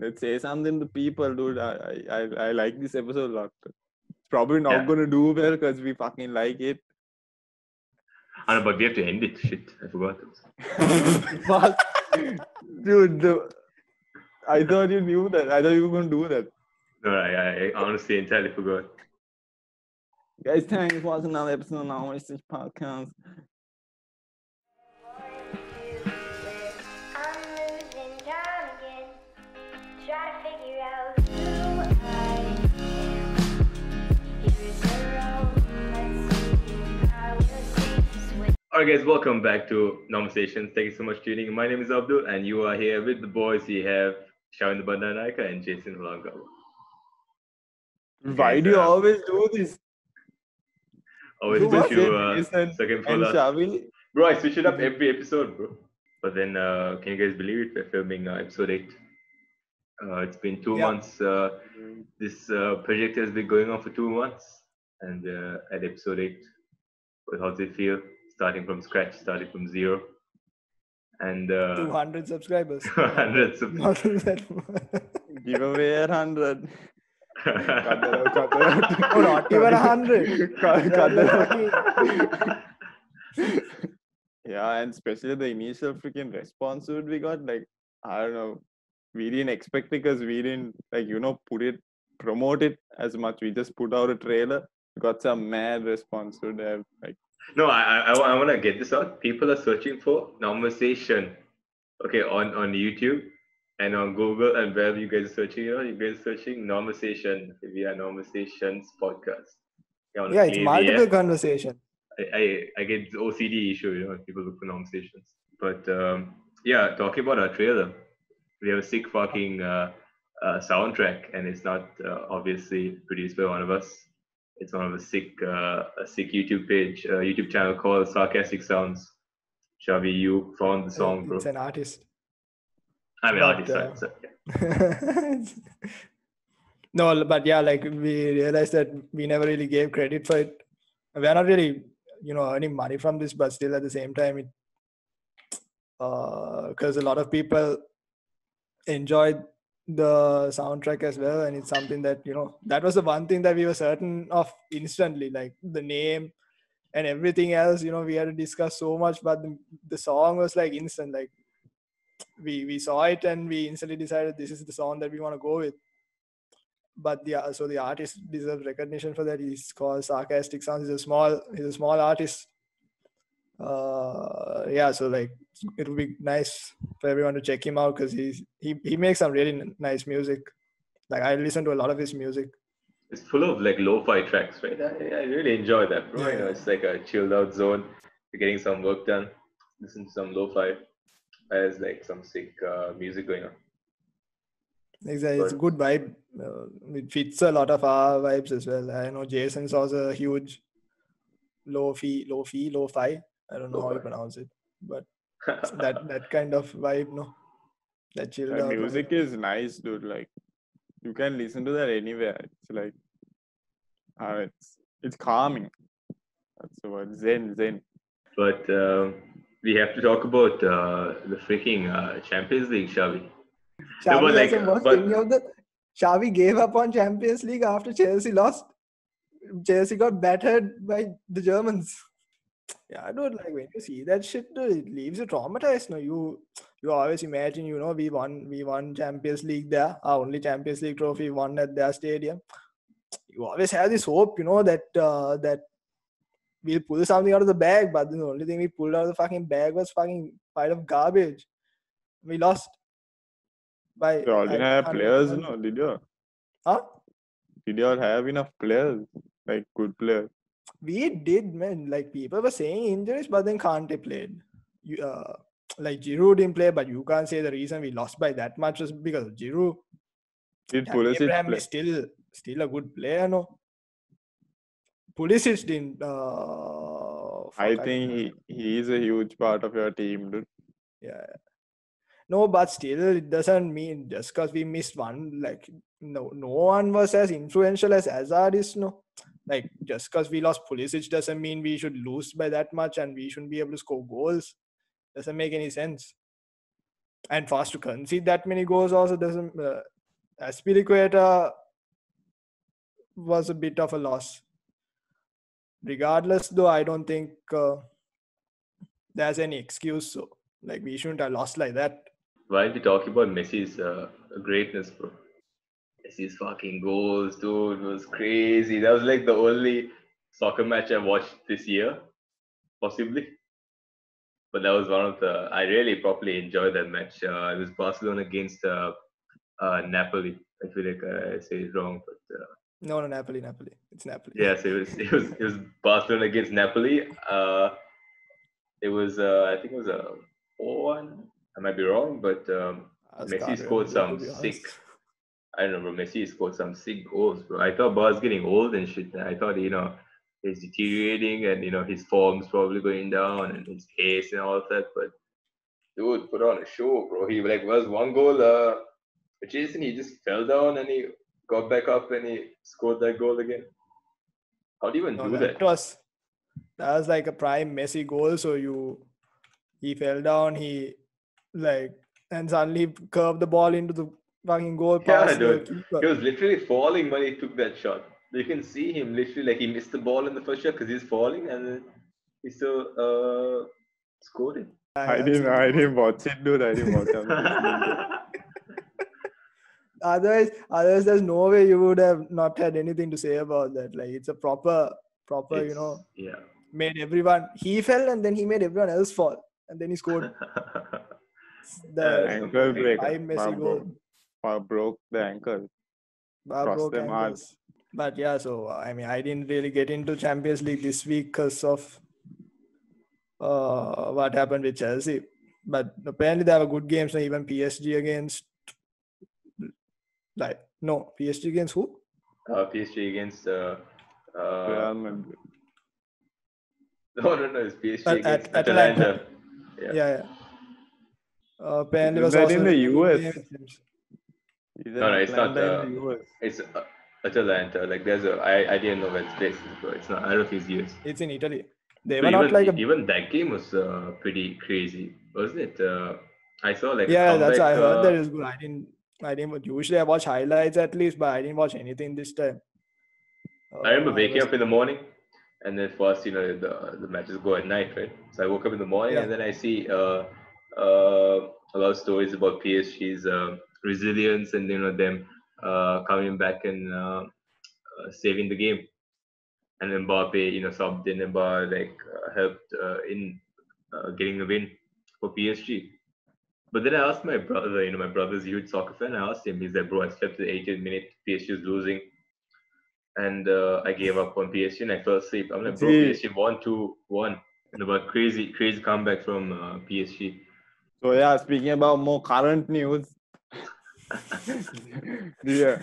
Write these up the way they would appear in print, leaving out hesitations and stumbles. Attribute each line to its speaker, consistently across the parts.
Speaker 1: Let's say something to people, dude. I like this episode a lot. It's probably not
Speaker 2: Yeah.
Speaker 1: gonna do well because we fucking like it.
Speaker 2: I know, but we have to end it. Shit, I forgot.
Speaker 1: Fuck. Dude, I thought you knew that. I thought you were gonna do that.
Speaker 2: No, I honestly entirely forgot.
Speaker 1: Guys, thanks for watching another episode of Nonversations podcast.
Speaker 2: Alright guys, welcome back to Nonversations. Thank you so much for tuning in. My name is Abdul and you are here with the boys. We have Shavi the Bandanaika and Jason Langava.
Speaker 1: Why do you always do this?
Speaker 2: Always put you second for last.
Speaker 1: Shavi?
Speaker 2: Bro, I switch it up every episode, bro. But then, can you guys believe it? We're filming episode 8. It's been 2 months. This project has been going on for 2 months. And at episode 8, how does it feel? Starting from scratch, starting from zero. And
Speaker 3: 200 subscribers.
Speaker 2: 100 subscribers.
Speaker 1: Give away 100.
Speaker 3: Oh, not even 100.
Speaker 1: Yeah, and especially the initial freaking response we got, like, I don't know, we didn't expect it because we didn't, like, promote it as much. We just put out a trailer, got some mad response to that, like.
Speaker 2: No, I want to get this out. People are searching for Nonversation, okay, on YouTube and on Google, and wherever you guys are searching, you guys are searching Nonversation. We are Nonversations podcast.
Speaker 3: Yeah, it's multiple conversation.
Speaker 2: I get the OCD issue, if people look for Nonversations. But yeah, talking about our trailer, we have a sick fucking soundtrack, and it's not obviously produced by one of us. It's one of a sick YouTube page, YouTube channel called Sarcastic Sounds. Shavi, you found the song, bro.
Speaker 3: It's an artist.
Speaker 2: I'm an artist, right? So, yeah.
Speaker 3: No, but yeah, like we realized that we never really gave credit for it. We're not really, earning money from this, but still at the same time, because a lot of people enjoyed the soundtrack as well, and it's something that that was the one thing that we were certain of instantly, like the name and everything else. We had to discuss so much, but the song was like instant. Like we saw it and we instantly decided this is the song that we want to go with. But so the artist deserves recognition for that. He's called Sarcastic Sounds. He's a small artist. So like it would be nice for everyone to check him out because he makes some really nice music. Like I listen to a lot of his music.
Speaker 2: It's full of like lo-fi tracks, right? I really enjoy that, bro.
Speaker 3: Yeah.
Speaker 2: It's like a chilled out zone. You're getting some work done. Listen to some lo-fi. There's like some sick music going on.
Speaker 3: Exactly, it's a good vibe. It fits a lot of our vibes as well. I know Jason's also a huge lo-fi. I don't know how you pronounce it, but that kind of vibe, no? That chilled out
Speaker 1: music
Speaker 3: vibe.
Speaker 1: is nice, dude. Like, you can listen to that anywhere. It's like, it's calming. That's the word. Zen.
Speaker 2: But we have to talk about the freaking Champions League, Shavi.
Speaker 3: Shavi gave up on Champions League after Chelsea lost. Chelsea got battered by the Germans. Yeah, I don't like when you see that shit, dude, it leaves you traumatized. No, you always imagine, we won Champions League there. Our only Champions League trophy won at their stadium. You always have this hope, that we'll pull something out of the bag, but the only thing we pulled out of the fucking bag was fucking pile of garbage. We lost by.
Speaker 1: You already have players, no? Did you?
Speaker 3: Huh?
Speaker 1: Did you all have enough players, like good players?
Speaker 3: We did, man. Like people were saying injuries, but then Kante played. Like Giroud didn't play, but you can't say the reason we lost by that much was because of Giroud.
Speaker 1: Did Pulisic
Speaker 3: Abraham
Speaker 1: play?
Speaker 3: is still a good player, no? Pulisic didn't.
Speaker 1: I think he is a huge part of your team, dude.
Speaker 3: Yeah. No, but still, it doesn't mean just because we missed one, like no one was as influential as Hazard is, no. Like just because we lost Pulisic doesn't mean we should lose by that much and we shouldn't be able to score goals. Doesn't make any sense. And for us to concede that many goals also doesn't. Aspilicueta was a bit of a loss. Regardless, though, I don't think there's any excuse. So, like, we shouldn't have lost like that.
Speaker 2: Why are we talking about Messi's greatness, bro? Messi's fucking goals, dude, was crazy. That was like the only soccer match I watched this year, possibly. But that was one of the. I really properly enjoyed that match. It was Barcelona against Napoli. I feel like I say it wrong, but
Speaker 3: No, Napoli. It's Napoli.
Speaker 2: yes, it was Barcelona against Napoli. It was I think it was a 4-1. I might be wrong, but
Speaker 3: I just
Speaker 2: Messi
Speaker 3: can't
Speaker 2: scored
Speaker 3: remember, to
Speaker 2: some
Speaker 3: be
Speaker 2: sick.
Speaker 3: honest.
Speaker 2: I don't know, bro. Messi scored some sick goals, bro. I thought Bar's getting old and shit. I thought he's deteriorating and his form's probably going down and his pace and all of that. But dude, put on a show, bro. He like was one goal. Jason, he just fell down and he got back up and he scored that goal again. How do you even
Speaker 3: No,
Speaker 2: do that?
Speaker 3: that was like a prime Messi goal. So he fell down. And suddenly curved the ball into the fucking goal
Speaker 2: Yeah,
Speaker 3: past the
Speaker 2: dude.
Speaker 3: keeper.
Speaker 2: He was literally falling when he took that shot. You can see him literally like he missed the ball in the first shot because he's falling and then he still scored it.
Speaker 1: I didn't watch it, dude. I didn't watch it.
Speaker 3: Otherwise, there's no way you would have not had anything to say about that. Like, it's a proper,
Speaker 2: Yeah.
Speaker 3: made everyone. He fell and then he made everyone else fall, and then he scored the
Speaker 1: Ankle break.
Speaker 3: prime Messi goal.
Speaker 1: Broke the ankle. Crossed
Speaker 3: Broke
Speaker 1: them hard.
Speaker 3: ankles. But yeah, so I mean, I didn't really get into Champions League this week because of what happened with Chelsea. But apparently there were good games. Even PSG against PSG against who?
Speaker 2: PSG against
Speaker 1: Real Madrid.
Speaker 2: no, it's PSG against
Speaker 3: Atalanta.
Speaker 2: Yeah.
Speaker 3: Yeah. Apparently
Speaker 1: Isn't
Speaker 3: was
Speaker 1: that
Speaker 3: also
Speaker 1: in
Speaker 3: a
Speaker 1: the
Speaker 3: really good
Speaker 1: US?
Speaker 3: game, it seems.
Speaker 2: No, it's not.
Speaker 1: Atlanta in the US.
Speaker 2: It's Atalanta. Like I didn't know where it's based, but it's not. I don't think it's US.
Speaker 3: It's in Italy. They
Speaker 2: So
Speaker 3: were not
Speaker 2: even
Speaker 3: like a
Speaker 2: even that game was pretty crazy, wasn't it? I saw like a
Speaker 3: yeah.
Speaker 2: comeback.
Speaker 3: That's I heard that it was good. I didn't. Usually I watch highlights at least, but I didn't watch anything this time.
Speaker 2: I remember waking up in the morning, and then first, the matches go at night, right? So I woke up in the morning,
Speaker 3: Yeah.
Speaker 2: and then I see a lot of stories about PSG's resilience and them coming back and saving the game. And Mbappe, subbed in and helped in getting the win for PSG. But then I asked my brother, my brother's a huge soccer fan. I asked him, he's like, bro, I slept at the 80th minute, PSG is losing. And I gave up on PSG and I fell asleep. I'm like, bro, PSG won 2-1. And about crazy comeback from PSG.
Speaker 1: So yeah, speaking about more current news. Yeah,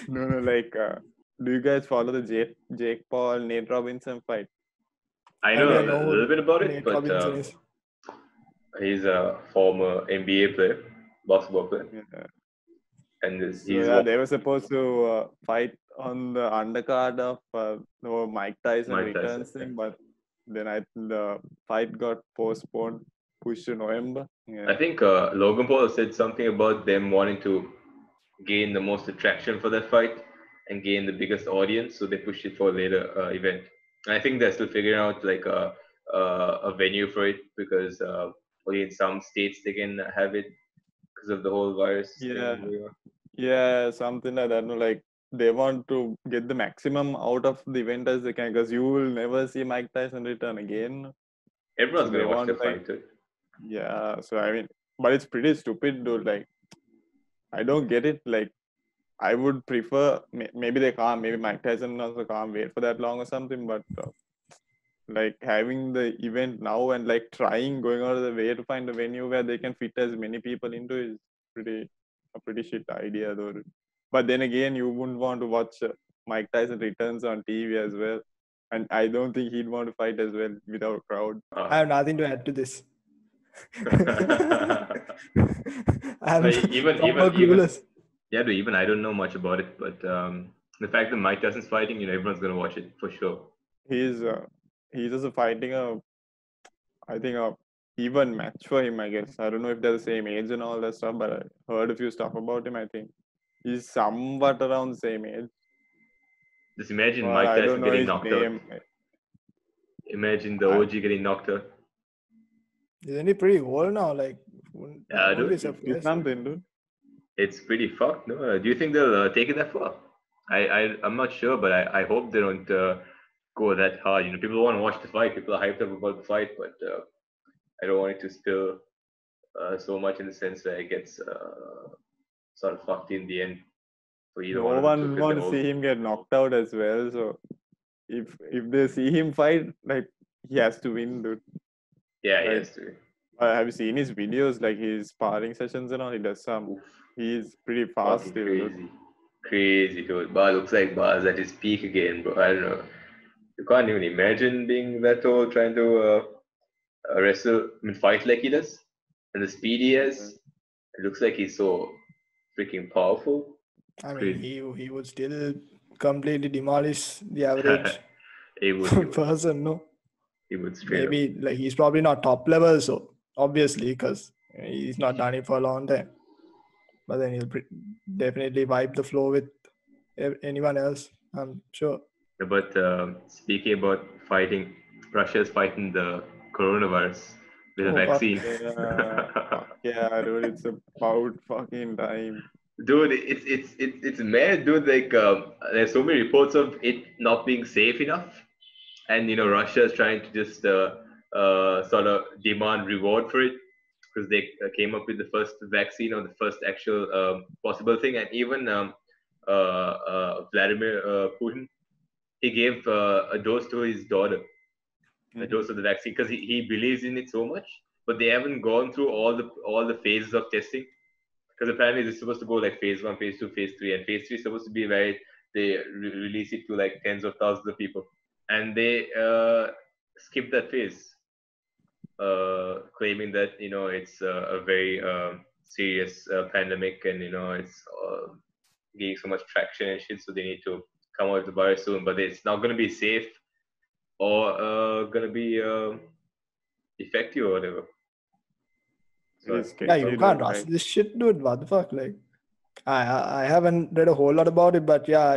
Speaker 1: no, like, do you guys follow the Jake Paul, Nate Robinson fight?
Speaker 2: I know a little bit about it, but he's a former NBA player, basketball player.
Speaker 1: Yeah.
Speaker 2: And
Speaker 1: they were supposed to fight on the undercard of Mike Tyson returns thing, but then the fight got postponed, pushed to November. Yeah.
Speaker 2: I think Logan Paul said something about them wanting to gain the most attraction for that fight and gain the biggest audience, so they pushed it for a later event. And I think they're still figuring out like a venue for it because only in some states they can have it because of the whole virus.
Speaker 1: Yeah, something like that. No, like they want to get the maximum out of the event as they can, because you will never see Mike Tyson return again.
Speaker 2: Everyone's gonna watch the fight, right?
Speaker 1: Yeah, so I mean, but it's pretty stupid, dude. Like, I don't get it. Like, I would prefer maybe they can't. Maybe Mike Tyson also can't wait for that long or something. But like having the event now and like going out of the way to find a venue where they can fit as many people into is a pretty shit idea, though. But then again, you wouldn't want to watch Mike Tyson returns on TV as well, and I don't think he'd want to fight as well without a crowd.
Speaker 3: I have nothing to add to this.
Speaker 2: Even I don't know much about it, but the fact that Mike Tyson's fighting, everyone's gonna watch it for sure.
Speaker 1: He's also fighting I think a even match for him, I guess. I don't know if they're the same age and all that stuff, but I heard a few stuff about him. I think he's somewhat around the same age.
Speaker 2: Just imagine
Speaker 1: But
Speaker 2: Mike
Speaker 1: I don't
Speaker 2: Tyson
Speaker 1: know
Speaker 2: getting
Speaker 1: his
Speaker 2: knocked out.
Speaker 1: name.
Speaker 2: Imagine the
Speaker 1: I,
Speaker 2: OG getting knocked out.
Speaker 3: Isn't he pretty old now? Like, I
Speaker 2: Yeah,
Speaker 3: won't be
Speaker 2: dude.
Speaker 1: 50
Speaker 3: surprised.
Speaker 1: something, dude.
Speaker 2: It's pretty fucked. No, do you think they'll take it that far? I'm not sure, but I hope they don't go that hard. People want to watch the fight. People are hyped up about the fight, but I don't want it to spill so much in the sense that it gets sort of fucked in the end for either
Speaker 1: No
Speaker 2: one of the two
Speaker 1: one
Speaker 2: because they're
Speaker 1: wants to
Speaker 2: old.
Speaker 1: see him get knocked out as well. So if they see him fight, like he has to win, dude.
Speaker 2: Yeah,
Speaker 1: Like,
Speaker 2: yes, dude.
Speaker 1: have you seen his videos? Like his sparring sessions and all. He does some.
Speaker 2: Oof,
Speaker 1: He's pretty fast
Speaker 2: fucking
Speaker 1: still, dude.
Speaker 2: crazy, crazy, dude. Bar looks like Bar's at his peak again, bro. I don't know. You can't even imagine being that old trying to wrestle, fight like he does, and the speed he has. It looks like he's so freaking powerful.
Speaker 3: I mean,
Speaker 2: Crazy.
Speaker 3: he would still completely demolish the average
Speaker 2: he would
Speaker 3: person, no?
Speaker 2: straight up.
Speaker 3: Maybe like he's probably not top level, so obviously because he's not done it for a long time. But then he'll definitely wipe the floor with anyone else, I'm sure.
Speaker 2: But speaking about fighting, Russia's fighting the coronavirus with a
Speaker 3: Oh fuck!
Speaker 2: vaccine.
Speaker 1: Yeah, fuck yeah, dude. It's about fucking time.
Speaker 2: Dude, it's mad, dude. Like, there's so many reports of it not being safe enough, and Russia is trying to just sort of demand reward for it because they came up with the first vaccine or the first actual possible thing, and even Vladimir Putin, he gave a dose to his daughter, a
Speaker 1: Mhm.
Speaker 2: dose of the vaccine because he believes in it so much, but they haven't gone through all the phases of testing because apparently it's supposed to go like phase 1, phase 2, phase 3, and phase 3 is supposed to be where they release it to like tens of thousands of people, and they skip that phase, claiming that it's a very serious pandemic, and it's getting so much traction and shit, so they need to come out with the virus soon, but it's not going to be safe or going to be effective or whatever. So
Speaker 1: Pretty
Speaker 2: it's
Speaker 3: Yeah,
Speaker 2: pretty
Speaker 3: you
Speaker 1: sketchy,
Speaker 2: fucked up.
Speaker 3: can't
Speaker 1: dude.
Speaker 3: trust
Speaker 1: Like,
Speaker 3: this shit, dude. What the fuck? Like, I haven't read a whole lot about it, but yeah,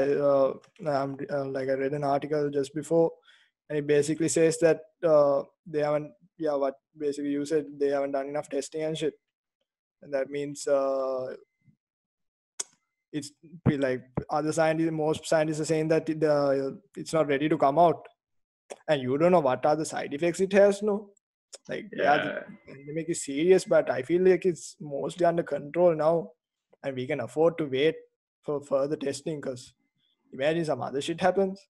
Speaker 3: like I read an article just before, and it basically says that they haven't. Yeah, what basically you said, they haven't done enough testing and shit, and that means it's like other scientists, most scientists are saying that it's not ready to come out, and you don't know what are the side effects it has. No, like yeah, the
Speaker 2: Yeah,
Speaker 3: pandemic is serious, but I feel like it's mostly under control now, and we can afford to wait for further testing. Because imagine some other shit happens,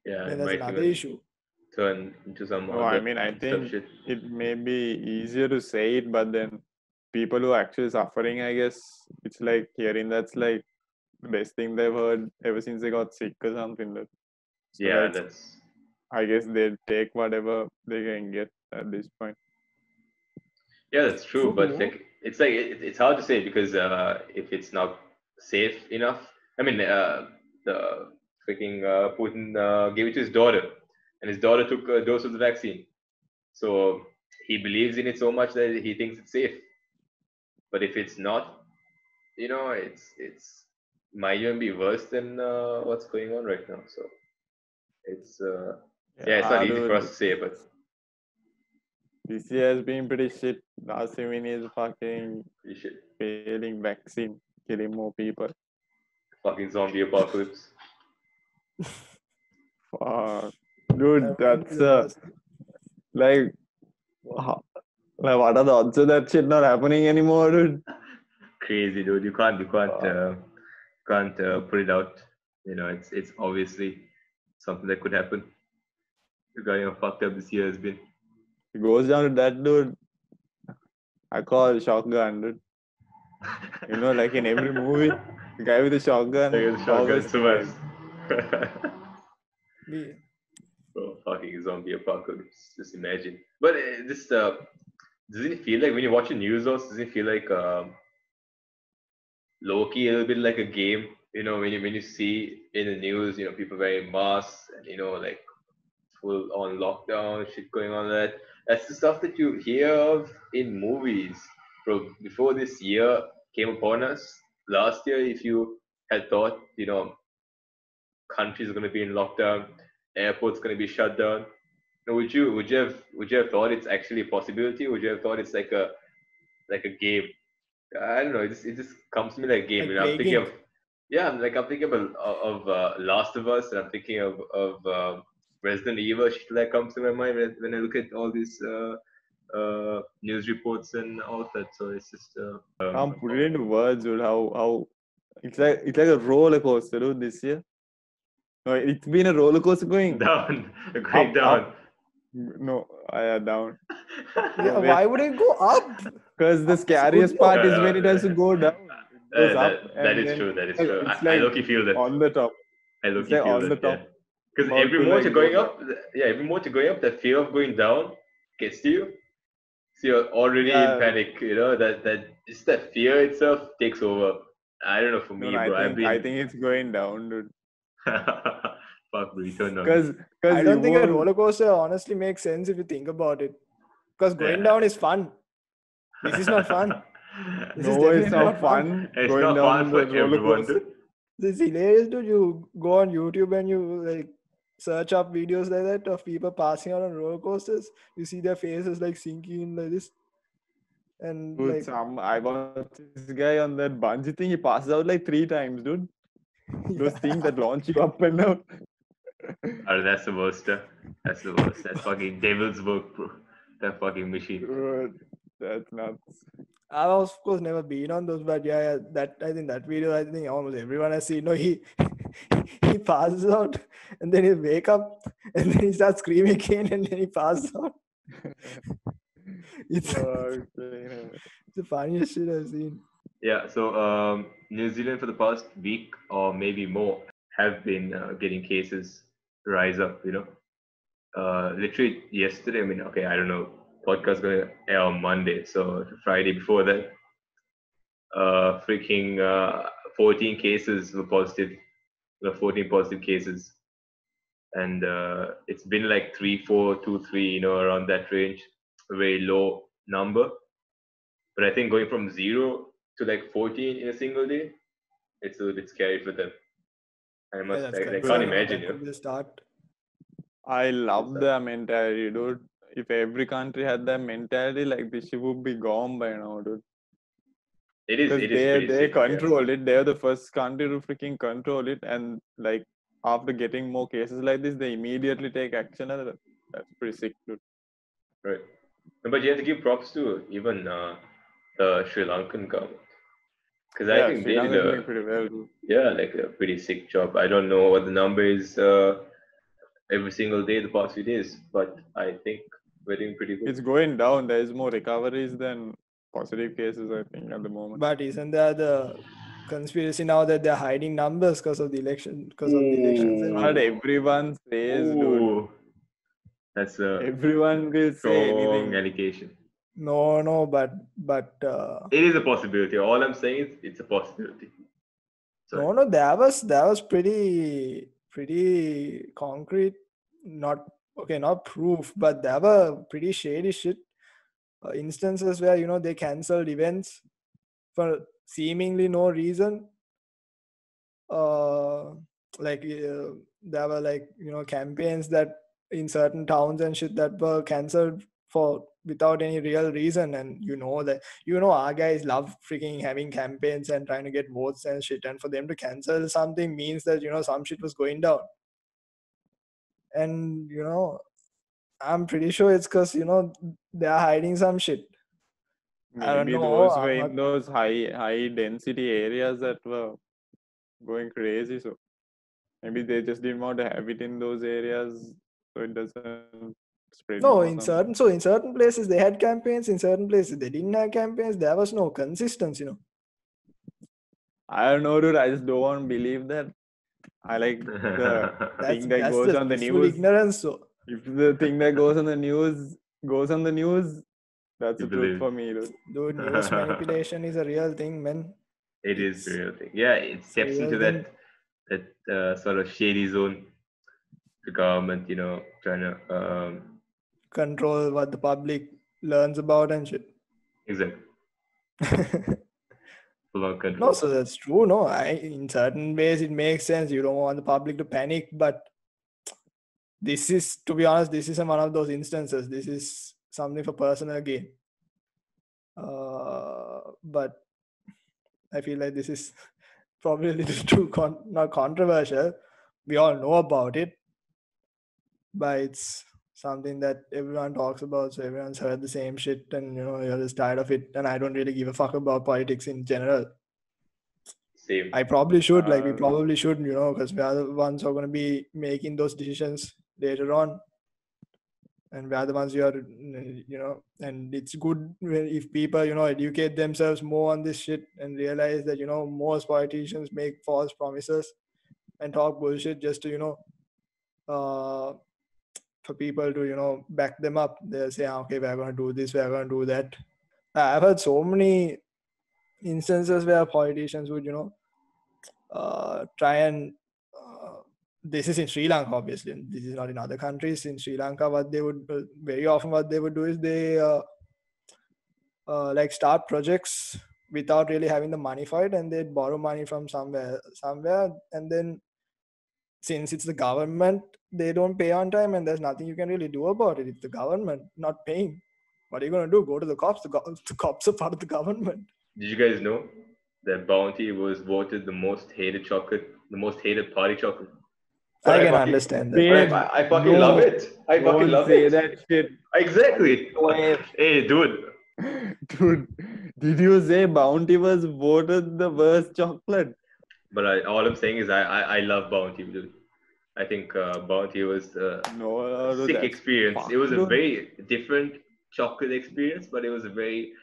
Speaker 2: yeah,
Speaker 3: then
Speaker 2: it
Speaker 3: there's
Speaker 2: might
Speaker 3: another
Speaker 2: even
Speaker 3: issue.
Speaker 2: turn into some
Speaker 1: no, I
Speaker 2: other
Speaker 1: mean, I
Speaker 2: stuff
Speaker 1: think
Speaker 2: shit.
Speaker 1: it may be easier to say it, but then people who are actually suffering, I guess, it's like hearing that's like the best thing they've heard ever since they got sick or something. So
Speaker 2: Yeah,
Speaker 1: that's,
Speaker 2: that's
Speaker 1: I guess they take whatever they can get at this point.
Speaker 2: true. But
Speaker 3: True.
Speaker 2: like, it's like it's hard to say because if it's not safe enough, I mean, the freaking Putin gave it to his daughter, and his daughter took a dose of the vaccine. So he believes in it so much that he thinks it's safe. But if it's not, it's might even be worse than what's going on right now. So it's yeah, it's not
Speaker 1: Yeah,
Speaker 2: easy for us
Speaker 1: dude,
Speaker 2: to say, but
Speaker 1: this year has been pretty shit. Last 7 years fucking
Speaker 2: we should
Speaker 1: failing vaccine, killing more people.
Speaker 2: fucking zombie apocalypse.
Speaker 1: Fuck. Dude,
Speaker 3: That won't be
Speaker 1: that's
Speaker 3: the worst.
Speaker 1: like, ho- like, what are the odds of that shit not happening anymore, dude?
Speaker 2: Crazy, dude.
Speaker 1: Uh,
Speaker 2: Can't put it out. It's obviously something that could happen. Regarding how fucked up this year has been.
Speaker 1: it goes down to that, dude. I call shotgun, dude. Like in every movie, the guy with the shotgun
Speaker 2: Like a shotgun,
Speaker 1: always
Speaker 2: so much.
Speaker 1: dies.
Speaker 3: We,
Speaker 2: Oh, fucking zombie apocalypse. Just imagine. But this doesn't it feel like when you watch the news, also, does it feel like low key a little bit like a game? When you see in the news, people wearing masks and like full on lockdown, shit going on. That's the stuff that you hear of in movies. Bro, before this year came upon us, last year, if you had thought, countries are going to be in lockdown, airports going to be shut down, would you have thought it's actually a possibility? Would you have thought it's like a game? I don't know. It just comes to me like a game.
Speaker 3: Like
Speaker 2: I'm thinking
Speaker 3: plaguing.
Speaker 2: of I'm thinking of Last of Us, and I'm thinking of Resident Evil. Shit that comes to my mind when I look at all these news reports and all of that. So it's just
Speaker 1: Can't put it into words, dude. How it's like a roller coaster, dude. This year, no, it's been a roller coaster going
Speaker 2: down, going
Speaker 1: up,
Speaker 2: down.
Speaker 1: up. No, down.
Speaker 3: Yeah, why would it go up?
Speaker 1: Because the
Speaker 3: Up is
Speaker 1: scariest
Speaker 3: good,
Speaker 1: part
Speaker 2: Yeah,
Speaker 1: is when it has to go down. It goes up
Speaker 2: that
Speaker 1: and
Speaker 2: is
Speaker 1: then
Speaker 2: true. That is
Speaker 1: it's
Speaker 2: true.
Speaker 1: it's
Speaker 2: I
Speaker 1: like
Speaker 2: low-key feel that.
Speaker 1: on the top.
Speaker 2: I
Speaker 1: It's
Speaker 2: low-key
Speaker 1: like
Speaker 2: feel
Speaker 1: on the
Speaker 2: that. Yeah.
Speaker 1: top.
Speaker 2: Because
Speaker 1: About
Speaker 2: every
Speaker 1: to
Speaker 2: more
Speaker 1: like
Speaker 2: you're
Speaker 1: go
Speaker 2: going
Speaker 1: down.
Speaker 2: up, every more you're going up, the fear of going down gets to you. So you're already in
Speaker 1: Yeah.
Speaker 2: panic. That just that fear itself takes over. I don't know for
Speaker 1: No,
Speaker 2: me,
Speaker 1: no,
Speaker 2: bro.
Speaker 1: I think it's going down, dude.
Speaker 2: Fuck, bro, you turned on me.
Speaker 1: Because
Speaker 3: I don't think a roller coaster honestly makes sense if you think about it. Because going
Speaker 2: Yeah.
Speaker 3: down is fun. This is not fun. This is
Speaker 1: no, it's
Speaker 3: definitely
Speaker 1: not
Speaker 3: not fun.
Speaker 1: fun
Speaker 2: It's
Speaker 1: going
Speaker 2: not
Speaker 1: down
Speaker 2: fun
Speaker 1: the
Speaker 2: for
Speaker 1: roller
Speaker 2: everyone,
Speaker 1: coaster.
Speaker 2: dude.
Speaker 3: This is hilarious, dude. You go on YouTube and you like search up videos like that of people passing out on roller coasters. You see their faces like sinking in like this. And
Speaker 1: Dude,
Speaker 3: like
Speaker 1: I watched this guy on that bungee thing. He passes out like 3 times, dude. Those things that launch you up and down.
Speaker 2: Oh, that's the worst. That's the worst. That's fucking devil's work, bro. That fucking machine.
Speaker 1: Dude, that's nuts.
Speaker 3: I've of course never been on those, but yeah, that I think that video, I think almost everyone has seen. No, he he passes out and then he wake up and then he starts screaming again and then he passes out. It's,
Speaker 1: Okay.
Speaker 3: it's the funniest shit I've seen.
Speaker 2: Yeah, so New Zealand for the past week or maybe more have been getting cases rise up, Literally yesterday, I don't know, podcast going to air on Monday, so Friday before that, freaking 14 cases were positive, 14 positive cases. And it's been like 3, 4, 2, 3, around that range, a very low number. But I think going from 0 to like 14 in a single day, it's a little bit scary for them.
Speaker 3: Yeah, that's
Speaker 2: I
Speaker 3: correct.
Speaker 2: can't
Speaker 3: So
Speaker 2: imagine,
Speaker 3: that could be the start.
Speaker 1: I love their mentality, dude. If every country had that mentality, like this shit would be gone by now, dude.
Speaker 2: It
Speaker 1: Because
Speaker 2: is pretty
Speaker 1: they
Speaker 2: sick. Yeah.
Speaker 1: control it. They're the first country to freaking control it, and like after getting more cases like this, they immediately take action. And that's pretty sick, dude.
Speaker 2: Right. But you have to give props to even the Sri Lankan government. Because I
Speaker 1: Yeah,
Speaker 2: think
Speaker 1: Sri
Speaker 2: they did
Speaker 1: Lanka is doing pretty well, dude.
Speaker 2: like a pretty sick job. I don't know what the number is every single day the past few days, but I think we're doing pretty good.
Speaker 1: It's going down. There is more recoveries than positive cases, I think, at the moment.
Speaker 3: But isn't there the conspiracy now that they're hiding numbers because of the election? Because of the elections,
Speaker 1: But everyone says, dude.
Speaker 2: Ooh, that's a
Speaker 1: Everyone will say
Speaker 2: strong
Speaker 1: anything.
Speaker 2: allegation.
Speaker 3: no, but
Speaker 2: It is a possibility. All I'm saying is it's a possibility. Sorry.
Speaker 3: no, that was pretty concrete. Not proof, but there were pretty shady shit. Instances where they cancelled events for seemingly no reason. There were like campaigns that in certain towns and shit that were cancelled for without any real reason, and our guys love freaking having campaigns and trying to get votes and shit, and for them to cancel something means that some shit was going down. And I'm pretty sure it's because they are hiding some shit. I don't
Speaker 1: Maybe
Speaker 3: know.
Speaker 1: those were
Speaker 3: I'm
Speaker 1: in
Speaker 3: not-
Speaker 1: those high density areas that were going crazy. So maybe they just didn't want to have it in those areas so it doesn't spread
Speaker 3: No,
Speaker 1: more.
Speaker 3: in certain places they had campaigns, in certain places they didn't have campaigns. There was no consistency,
Speaker 1: I don't know, dude. I just don't want to believe that. I like the thing that
Speaker 3: That's
Speaker 1: goes
Speaker 3: just
Speaker 1: on the
Speaker 3: blissful
Speaker 1: news.
Speaker 3: ignorance. So
Speaker 1: If the thing that goes on the news, that's
Speaker 2: You
Speaker 1: the truth
Speaker 2: believe.
Speaker 1: for me, dude.
Speaker 3: dude, news manipulation is a real thing, man.
Speaker 2: It is the real thing. Yeah, it steps
Speaker 3: real
Speaker 2: into
Speaker 3: thing.
Speaker 2: that sort of shady zone. the government, trying to
Speaker 3: Control what the public learns about and shit.
Speaker 2: exactly full on
Speaker 3: No,
Speaker 2: control.
Speaker 3: so that's true. No, in certain ways it makes sense. You don't want the public to panic, but this is, to be honest, this isn't one of those instances. This is something for personal gain. But I feel like this is probably a little too not controversial. We all know about it, but it's something that everyone talks about. So everyone's heard the same shit, and you're just tired of it. And I don't really give a fuck about politics in general.
Speaker 2: Same.
Speaker 3: I probably should, we probably should, because we are the ones who are going to be making those decisions later on. And we are the ones who are, and it's good if people, educate themselves more on this shit and realize that, most politicians make false promises and talk bullshit just to, for people to, back them up. They'll say, okay, we're going to do this, we're going to do that. I've heard so many instances where politicians would, try and this is in Sri Lanka, obviously, and this is not in other countries. In Sri Lanka, what they would very often what they would do is they start projects without really having the money for it, and they'd borrow money from somewhere, and then since it's the government, they don't pay on time, and there's nothing you can really do about it. It's the government not paying. What are you gonna do? Go to the cops? The cops are part of the government.
Speaker 2: Did you guys know that Bounty was voted the most hated chocolate, the most hated party chocolate?
Speaker 3: I can understand that.
Speaker 1: Babe,
Speaker 2: I fucking love it. I fucking
Speaker 1: Don't
Speaker 2: love
Speaker 1: say
Speaker 2: it.
Speaker 1: that shit.
Speaker 2: Exactly.
Speaker 1: Wait.
Speaker 2: Hey, dude.
Speaker 1: Dude, did you say Bounty was voted the worst chocolate?
Speaker 2: But all I'm saying is I love Bounty, dude. I think Bounty was a sick
Speaker 1: that's
Speaker 2: experience.
Speaker 1: fucked,
Speaker 2: It was a
Speaker 1: dude.
Speaker 2: very different chocolate experience, but it was a very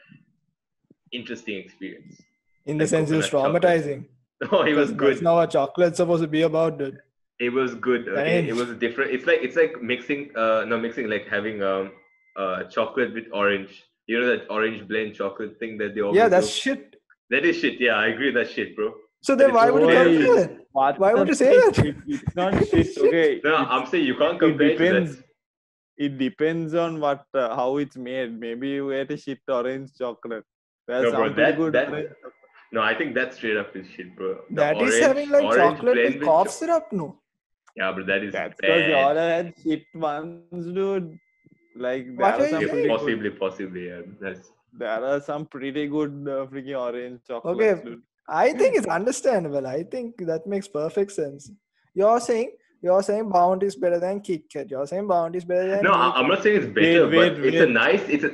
Speaker 2: interesting experience.
Speaker 3: In the
Speaker 2: Like
Speaker 3: sense, it's
Speaker 2: coconut chocolate.
Speaker 3: traumatizing.
Speaker 2: Oh, it was
Speaker 3: Because
Speaker 2: good.
Speaker 3: that's not what chocolate's supposed to be about, dude.
Speaker 2: It was good. Okay, it was different. It's like mixing. Not mixing, like having chocolate with orange. You know that orange blend chocolate thing that they always
Speaker 3: Yeah, that's
Speaker 2: do?
Speaker 3: shit.
Speaker 2: That is shit. Yeah, I agree. That's shit, bro.
Speaker 3: So
Speaker 2: But
Speaker 3: then
Speaker 2: it's
Speaker 3: why would you
Speaker 2: very
Speaker 3: compare
Speaker 2: different.
Speaker 3: it?
Speaker 1: What
Speaker 3: Why
Speaker 1: the
Speaker 3: would you say
Speaker 1: shit?
Speaker 3: that?
Speaker 1: It's not shit, okay?
Speaker 2: No, I'm saying you can't compare it to
Speaker 1: depends.
Speaker 2: that.
Speaker 1: It depends on what how it's made. Maybe you ate a shit orange chocolate. There's
Speaker 2: No, bro,
Speaker 1: some pretty good
Speaker 2: that
Speaker 1: orange.
Speaker 2: no, I think that's straight up is shit, bro. The
Speaker 3: That is having
Speaker 2: orange
Speaker 3: chocolate
Speaker 2: blend
Speaker 3: with
Speaker 2: with
Speaker 3: cough syrup, no?
Speaker 2: yeah, but that is
Speaker 1: That's because you all
Speaker 2: bad.
Speaker 1: had shit ones, dude. Like there
Speaker 3: What
Speaker 1: are
Speaker 3: are
Speaker 1: some
Speaker 3: you
Speaker 1: pretty
Speaker 3: saying?
Speaker 1: good.
Speaker 2: Possibly, yeah. That's
Speaker 1: There are some pretty good freaking orange chocolates,
Speaker 3: Okay,
Speaker 1: dude.
Speaker 3: I think it's understandable. I think that makes perfect sense. You're saying Bounty is better than Kit Kat. You're saying Bounty is better than
Speaker 2: no,
Speaker 3: Milk.
Speaker 2: I'm not saying it's better,
Speaker 1: Wait,
Speaker 2: but it's a
Speaker 1: wait.
Speaker 2: nice. It's a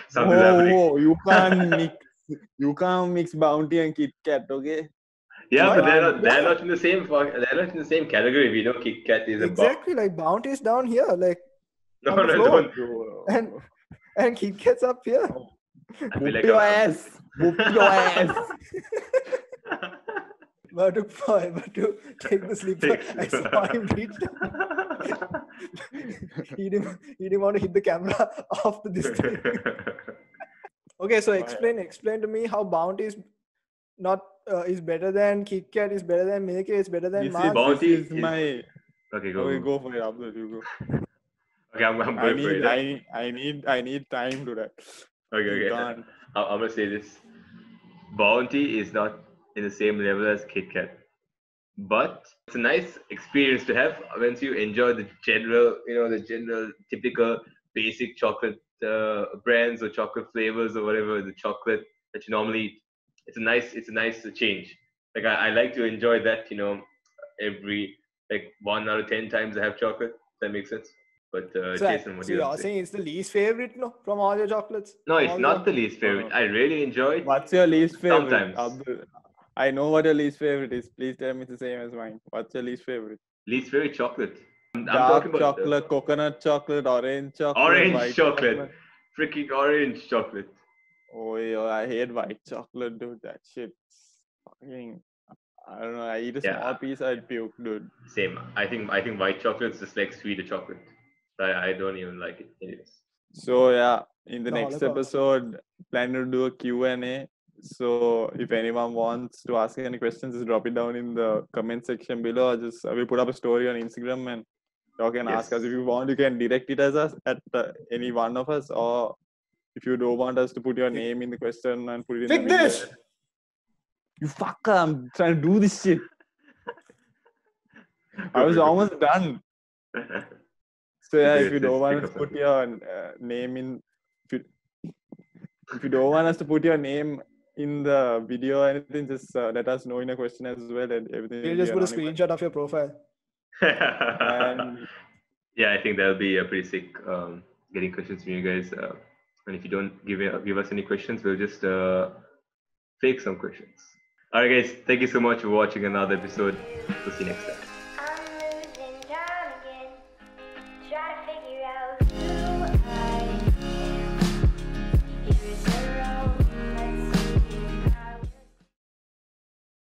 Speaker 2: something's happening.
Speaker 1: Whoa, you can't mix Bounty and Kit Kat, okay?
Speaker 2: Yeah,
Speaker 3: Why?
Speaker 2: but
Speaker 3: Yeah.
Speaker 2: they're not in the same they're not in the same category. We know Kit Kat is a
Speaker 3: Exactly, like Bounty is down here, like
Speaker 2: no,
Speaker 3: on the
Speaker 2: no,
Speaker 3: floor,
Speaker 2: don't.
Speaker 3: and Kit Kat's up here.
Speaker 2: I feel
Speaker 1: Whoop
Speaker 2: like
Speaker 1: your ass. Whoop your ass.
Speaker 3: But to take the slipper, I saw him reach down. He didn't want to hit the camera after this thing. Okay, so explain to me how Bounty is not is better than Kit Kat, is better than Milky Way, is better than Mars.
Speaker 2: Bounty
Speaker 1: This is my.
Speaker 2: Okay, go.
Speaker 1: Okay, go for it, Abdul. You go.
Speaker 2: Okay, I'm
Speaker 1: I
Speaker 2: going for
Speaker 1: need,
Speaker 2: it.
Speaker 1: I need time to that.
Speaker 2: Okay.
Speaker 1: Can't.
Speaker 2: I'm gonna say this. Bounty is not in the same level as Kit Kat, but it's a nice experience to have once you enjoy the general, the general typical basic chocolate brands or chocolate flavors or whatever the chocolate that you normally eat. It's a nice change. Like I like to enjoy that, every like 1 out of 10 times I have chocolate. If that makes sense. But Jason, what do you
Speaker 3: you're
Speaker 2: have to say?
Speaker 3: saying it's the least favorite, no, from all your chocolates?
Speaker 2: No,
Speaker 3: From
Speaker 2: it's
Speaker 3: all
Speaker 2: not the
Speaker 3: chocolates?
Speaker 2: least favorite. I really enjoy it.
Speaker 1: What's your least favorite,
Speaker 2: Sometimes.
Speaker 1: Abdul? I know what your least favorite is. Please tell me it's the same as mine. What's your least favorite?
Speaker 2: Least favorite chocolate. I'm
Speaker 1: Dark
Speaker 2: talking about
Speaker 1: chocolate, coconut chocolate, orange chocolate,
Speaker 2: orange
Speaker 1: white
Speaker 2: chocolate. Freaking orange chocolate.
Speaker 1: Oh, yo, I hate white chocolate, dude. That shit. Fucking. I don't know. I eat a small piece, I'd puke, dude.
Speaker 2: Same. I think white chocolate is just like sweeter chocolate. I don't even like it anyways.
Speaker 1: So yeah, in the
Speaker 3: The
Speaker 1: next
Speaker 3: Holocaust.
Speaker 1: episode, plan to do a Q&A. So if anyone wants to ask any questions, just drop it down in the comment section below. Or just we'll put up a story on Instagram and you can ask us. If you want, you can direct it as us at any one of us, or if you don't want us to put your name in the question and put it in
Speaker 3: Pick
Speaker 1: the video.
Speaker 3: this!
Speaker 1: You fucker, I'm trying to do this shit. I was almost done. So yeah, if you don't want us to put your name in, if you don't want us to put your name in the video or anything, just let us know in a question as well, and everything.
Speaker 3: We'll just put a screenshot of your profile.
Speaker 1: And
Speaker 2: yeah, I think that'll be pretty sick. Getting questions from you guys, and if you don't give us any questions, we'll just fake some questions. All right, guys, thank you so much for watching another episode. We'll see you next time.